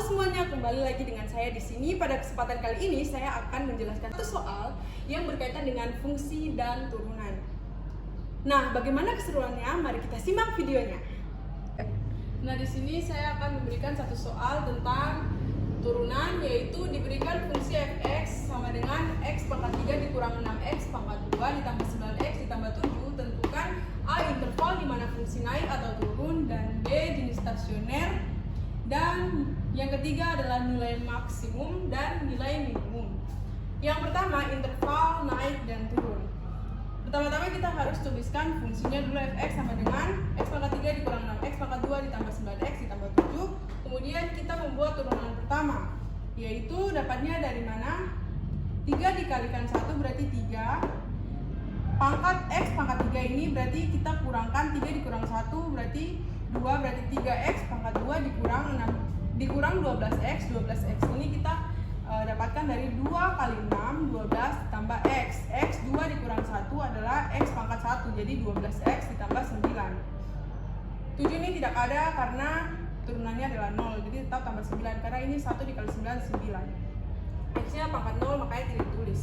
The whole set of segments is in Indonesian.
semuanya, kembali lagi dengan saya di sini. Pada kesempatan kali ini saya akan menjelaskan satu soal yang berkaitan dengan fungsi dan turunan. Nah, bagaimana keseruannya? Mari kita simak videonya. Nah, di sini saya akan memberikan satu soal tentang turunan, yaitu diberikan fungsi fx sama dengan x pangkat 3 dikurang 6x pangkat 2 ditambah 9x ditambah 7. Tentukan A interval di mana fungsi naik atau turun, dan B jenis stasioner, dan yang ketiga adalah nilai maksimum dan nilai minimum. Yang pertama, interval naik dan turun. Pertama-tama kita harus tuliskan fungsinya dulu. Fx sama dengan x pangkat 3 dikurang 6x pangkat 2 ditambah 9x ditambah 7. Kemudian kita membuat turunan pertama, yaitu dapatnya dari mana? 3 dikalikan 1 berarti 3. Pangkat x pangkat 3 ini berarti kita kurangkan 3 dikurang 1 berarti 2, berarti 3x pangkat 2 dikurang 12x. 12x ini kita dapatkan dari 2 kali 6, 12 ditambah x. X 2 dikurang 1 adalah x pangkat 1, jadi 12x ditambah 9. 7 ini tidak ada karena turunannya adalah 0, jadi tetap tambah 9, karena ini 1 dikali 9, 9. X nya pangkat 0, makanya tidak ditulis.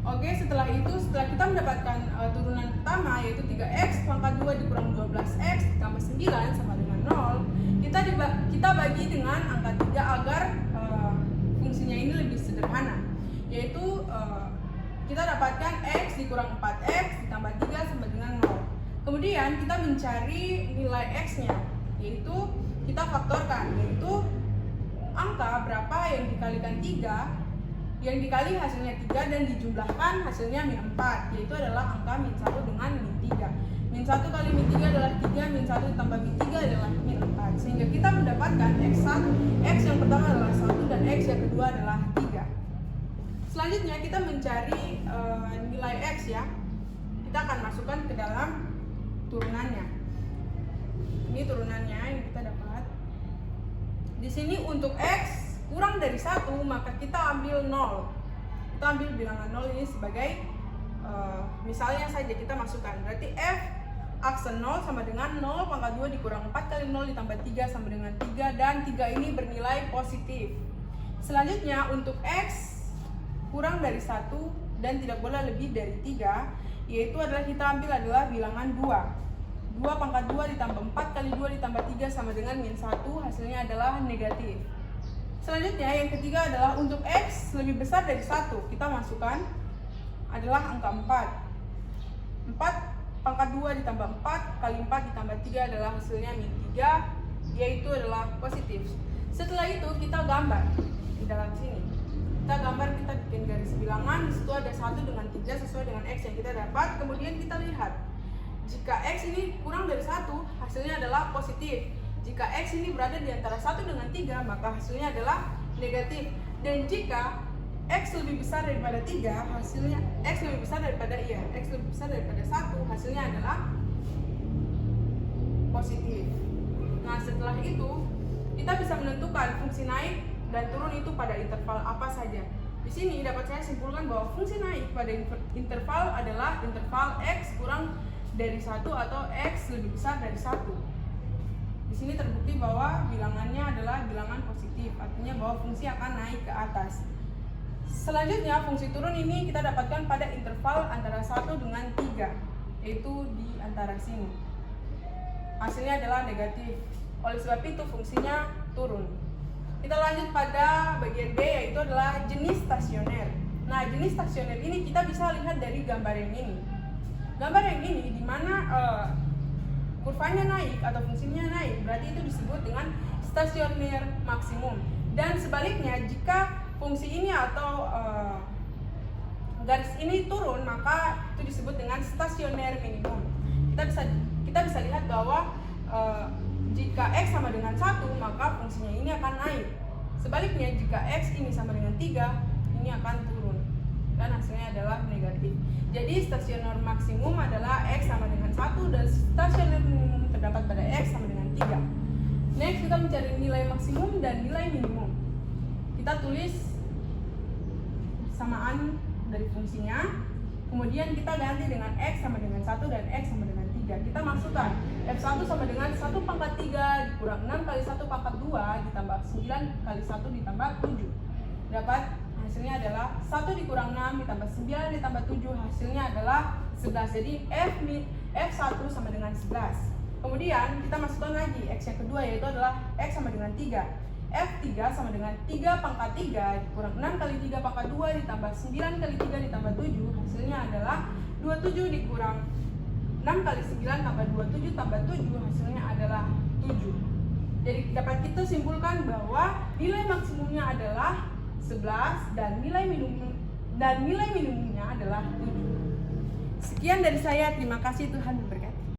Oke, setelah kita mendapatkan turunan pertama, yaitu 3x pangkat 2 dikurang 12x ditambah 9 sama dengan 0, kita bagi dengan angka 3 agar fungsinya ini lebih sederhana, yaitu kita dapatkan x dikurang 4x ditambah 3 sama dengan 0. Kemudian kita mencari nilai x-nya, yaitu kita faktorkan, yaitu angka berapa yang dikalikan 3, yang dikali hasilnya 3 dan dijumlahkan hasilnya min 4, yaitu adalah angka min 1 dengan min 3. Min 1 kali min 3 adalah 3, min 1 ditambah min 3 adalah min 4, sehingga kita mendapatkan x yang pertama adalah 1 dan x yang kedua adalah 3. Selanjutnya kita mencari nilai x ya. Kita akan masukkan ke dalam turunannya. Ini turunannya yang kita dapat. Di sini untuk x kurang dari 1, maka kita ambil 0. Kita ambil bilangan 0 ini sebagai misalnya saja kita masukkan. Berarti f aksen 0 sama dengan 0 pangkat 2 dikurang 4 kali 0 ditambah 3 sama dengan 3, dan 3 ini bernilai positif. Selanjutnya untuk x kurang dari 1 dan tidak boleh lebih dari 3, yaitu adalah kita ambil adalah bilangan 2. 2 pangkat 2 ditambah 4 kali 2 ditambah 3 sama dengan min 1, hasilnya adalah negatif. Selanjutnya yang ketiga adalah untuk x lebih besar dari 1, kita masukkan adalah angka 4. 4 pangkat 2 ditambah 4 kali 4 ditambah 3 adalah hasilnya min 3, yaitu adalah positif. Setelah itu kita gambar di dalam sini. Kita gambar, kita bikin garis bilangan, di situ ada 1 dengan 3 sesuai dengan x yang kita dapat. Kemudian kita lihat, jika x ini kurang dari 1, hasilnya adalah positif. Jika x ini berada di antara 1 dengan 3, maka hasilnya adalah negatif. Dan jika x lebih besar daripada 3, hasilnya x lebih besar daripada 1, hasilnya adalah positif. Nah, setelah itu kita bisa menentukan fungsi naik dan turun itu pada interval apa saja. Di sini dapat saya simpulkan bahwa fungsi naik pada interval adalah interval x kurang dari 1 atau x lebih besar dari 1. Di sini terbukti bahwa bilangannya adalah bilangan positif, artinya bahwa fungsi akan naik ke atas. Selanjutnya fungsi turun ini kita dapatkan pada interval antara 1 dengan 3, yaitu di antara sini. Hasilnya adalah negatif. Oleh sebab itu fungsinya turun. Kita lanjut pada bagian B, yaitu adalah jenis stasioner. Nah, jenis stasioner ini kita bisa lihat dari gambar yang ini. Gambar yang ini di mana kurvanya naik atau fungsinya naik, berarti itu disebut dengan stasioner maksimum. Dan sebaliknya, jika fungsi ini atau garis ini turun, maka itu disebut dengan stasioner minimum. Kita bisa lihat bahwa jika x sama dengan 1, maka fungsinya ini akan naik. Sebaliknya, jika x ini sama dengan 3, ini akan turun, dan hasilnya adalah negatif. Jadi stasioner maksimum adalah x sama dengan 1, dan stasioner minimum terdapat pada x sama dengan 3. Next, kita mencari nilai maksimum dan nilai minimum. Kita tulis samaan dari fungsinya, kemudian kita ganti dengan x sama dengan 1 dan x sama dengan 3. 3. Kita masukkan F1 sama dengan 1 pangkat 3 dikurang 6 kali 1 pangkat 2 ditambah 9 kali 1 ditambah 7. Dapat hasilnya adalah 1 dikurang 6 ditambah 9 ditambah 7, hasilnya adalah 11. Jadi F1 sama dengan 11. Kemudian kita masukkan lagi X yang kedua, yaitu adalah X sama dengan 3. F3 sama dengan 3 pangkat 3 dikurang 6 kali 3 pangkat 2 ditambah 9 kali 3 ditambah 7, hasilnya adalah 27 dikurang 6 kali 9 tambah 27 tambah 7, hasilnya adalah 7. Jadi dapat kita simpulkan bahwa nilai maksimumnya adalah 11 dan nilai minimumnya adalah 7. Sekian dari saya, terima kasih, Tuhan memberkati.